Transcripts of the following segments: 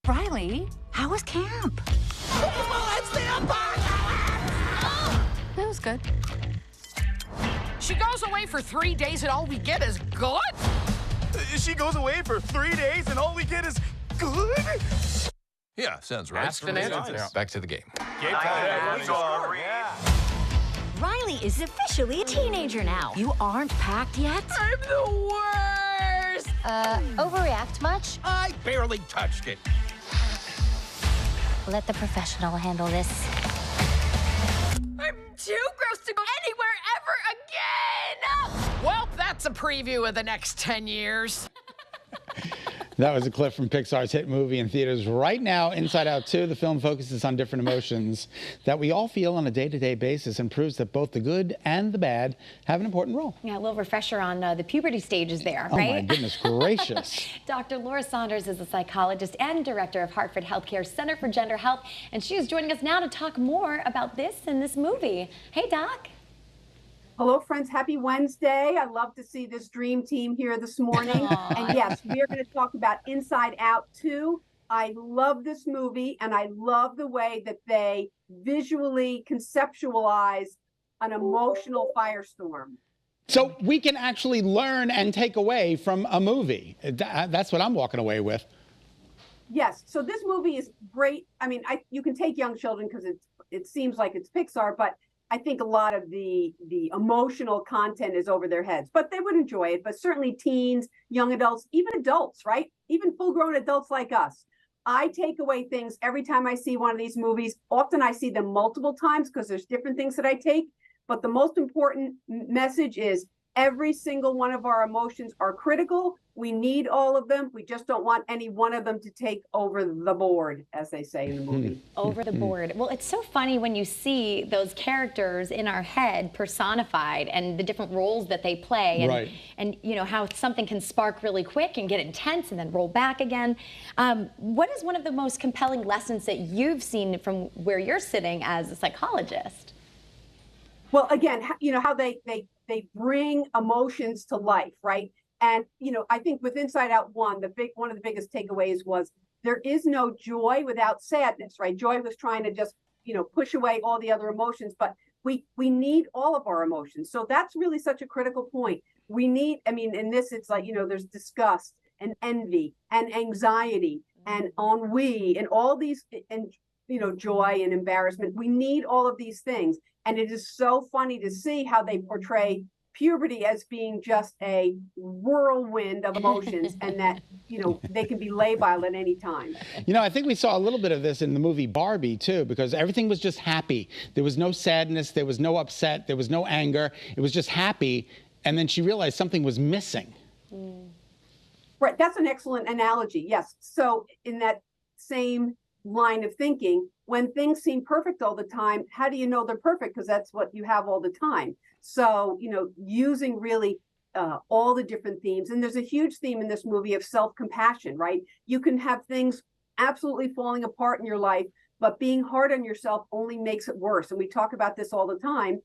Riley, how was camp? It's the apocalypse! That was good. She goes away for 3 days and all we get is good? She goes away for 3 days and all we get is good? Yeah, sounds right. Asked and answered. Yeah. Back to the game. Riley is officially a teenager now. You aren't packed yet? I'm the worst! Overreact much? I barely touched it. Let the professional handle this. I'm too gross to go anywhere ever again! Well, that's a preview of the next 10 years. That was a clip from Pixar's hit movie in theaters right now, Inside Out 2. The film focuses on different emotions that we all feel on a day-to-day basis and proves that both the good and the bad have an important role. Yeah, a little refresher on the puberty stages there, Oh, right? my goodness gracious. Dr. Laura Saunders is a psychologist and director of Hartford Healthcare Center for Gender Health, and she is joining us now to talk more about this and this movie. Hey, Doc. Hello, friends. Happy Wednesday. I love to see this dream team here this morning. And yes, we are going to talk about Inside Out 2. I love this movie, and I love the way that they visually conceptualize an emotional firestorm. So we can actually learn and take away from a movie. That's what I'm walking away with. Yes. So this movie is great. I mean, you can take young children because it seems like it's Pixar, but I think a lot of the emotional content is over their heads, but they would enjoy it. But certainly teens, young adults, even adults, right? Even full-grown adults like us. I take away things every time I see one of these movies. Often I see them multiple times because there's different things that I take. But the most important message is every single one of our emotions are critical. We need all of them. We just don't want any one of them to take over the board, as they say in the movie. Over the board. Well, it's so funny when you see those characters in our head personified and the different roles that they play. And, right. And you know, how something can spark really quick and get intense and then roll back again. What is one of the most compelling lessons that you've seen from where you're sitting as a psychologist? Well, again, you know, how they bring emotions to life, right? And, you know, I think with Inside Out 1, one of the biggest takeaways was there is no joy without sadness, right? Joy was trying to just, you know, push away all the other emotions, but we need all of our emotions. So that's really such a critical point. We need, I mean, in this, it's like, you know, there's disgust and envy and anxiety and ennui and all these, and, you know, joy and embarrassment. We need all of these things. And it is so funny to see how they portray puberty as being just a whirlwind of emotions and that, you know, they can be labile at any time. You know, I think we saw a little bit of this in the movie Barbie, too, because everything was just happy. There was no sadness. There was no upset. There was no anger. It was just happy. And then she realized something was missing. Right. That's an excellent analogy. Yes. So in that same line of thinking, when things seem perfect all the time, how do you know they're perfect? Because that's what you have all the time. So, you know, using really all the different themes. And there's a huge theme in this movie of self-compassion, right? You can have things absolutely falling apart in your life, but being hard on yourself only makes it worse. And we talk about this all the time,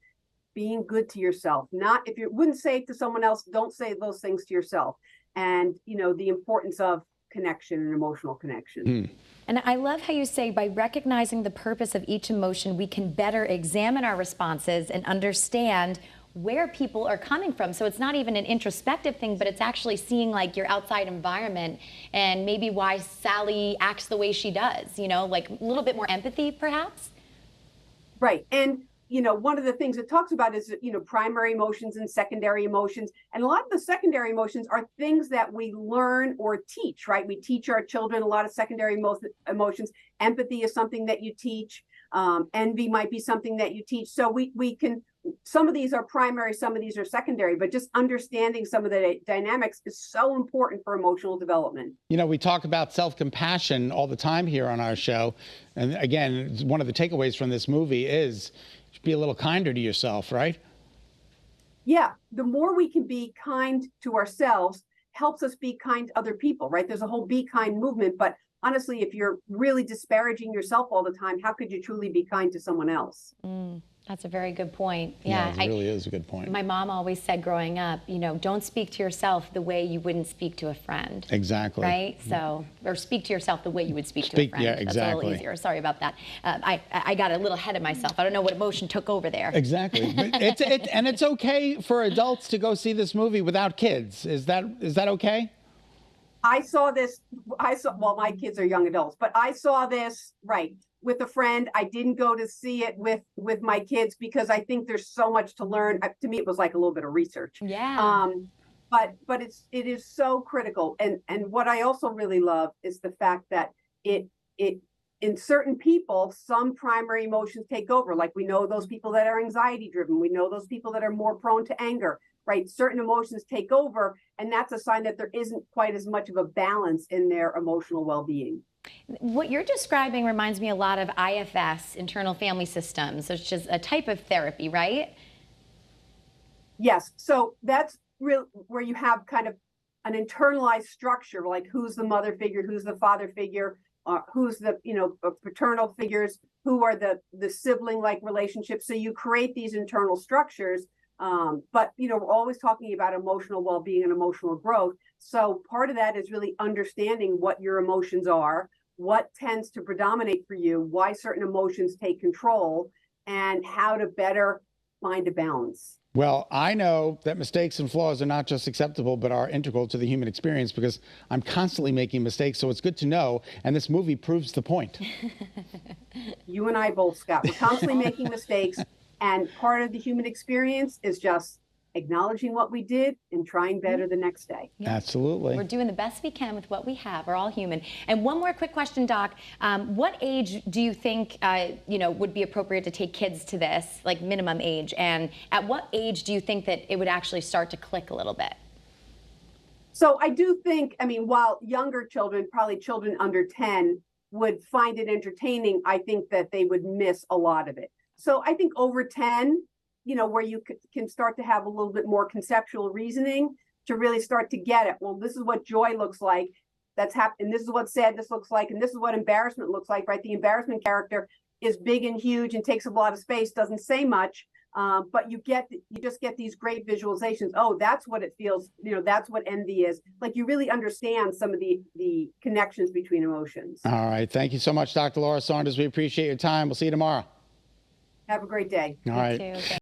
being good to yourself. Not, if you wouldn't say it to someone else, don't say those things to yourself. And, you know, the importance of connection and emotional connection. And I love how you say by recognizing the purpose of each emotion, we can better examine our responses and understand where people are coming from. So it's not even an introspective thing, but it's actually seeing like your outside environment and maybe why Sally acts the way she does, you know, like a little bit more empathy perhaps. Right. And, you know, one of the things it talks about is, you know, primary emotions and secondary emotions. And a lot of the secondary emotions are things that we learn or teach, right? We teach our children a lot of secondary emotions. Empathy is something that you teach. Envy might be something that you teach. So we can, some of these are primary, some of these are secondary, but just understanding some of the dynamics is so important for emotional development. You know, we talk about self-compassion all the time here on our show. And again, one of the takeaways from this movie is be a little kinder to yourself, right? Yeah, the more we can be kind to ourselves helps us be kind to other people, right? There's a whole be kind movement, but honestly, if you're really disparaging yourself all the time, how could you truly be kind to someone else? That's a very good point. Yeah, it really is a good point. My mom always said growing up, don't speak to yourself the way you wouldn't speak to a friend. Exactly. Right? So, or speak to yourself the way you would speak to a friend. Yeah, exactly. That's a little easier. Sorry about that. I got a little ahead of myself. I don't know what emotion took over there. Exactly. But it's okay for adults to go see this movie without kids. Is that okay? Well, my kids are young adults, but I saw this, right, with a friend. I didn't go to see it with my kids because I think there's so much to learn. To me, it was like a little bit of research. Yeah. But it is so critical. And what I also really love is the fact that it in certain people, some primary emotions take over. Like we know those people that are anxiety driven. We know those people that are more prone to anger. Right, certain emotions take over, and that's a sign that there isn't quite as much of a balance in their emotional well-being. What you're describing reminds me a lot of IFS, internal family systems, which is a type of therapy, right? Yes, so that's real where you have kind of an internalized structure, like who's the mother figure, who's the father figure, who's the paternal figures, who are the sibling-like relationships. So you create these internal structures. But we're always talking about emotional well-being and emotional growth. So part of that is really understanding what your emotions are, what tends to predominate for you, why certain emotions take control, and how to better find a balance. Well, I know that mistakes and flaws are not just acceptable, but are integral to the human experience because I'm constantly making mistakes. So it's good to know. And this movie proves the point. You and I both, Scott, we're constantly making mistakes. And part of the human experience is just acknowledging what we did and trying better the next day. Yeah. Absolutely. We're doing the best we can with what we have. We're all human. And one more quick question, Doc. What age do you think, would be appropriate to take kids to this, like minimum age? And at what age do you think that it would actually start to click a little bit? So I do think, while younger children, probably children under 10, would find it entertaining, I think that they would miss a lot of it. So I think over 10, where you can start to have a little bit more conceptual reasoning to really start to get it. Well, this is what joy looks like. That's happened. This is what sadness looks like. And this is what embarrassment looks like, right? The embarrassment character is big and huge and takes a lot of space, doesn't say much. But you just get these great visualizations. Oh, that's what it feels. That's what envy is. Like you really understand some of the connections between emotions. All right. Thank you so much, Dr. Laura Saunders. We appreciate your time. We'll see you tomorrow. Have a great day. All right. You too.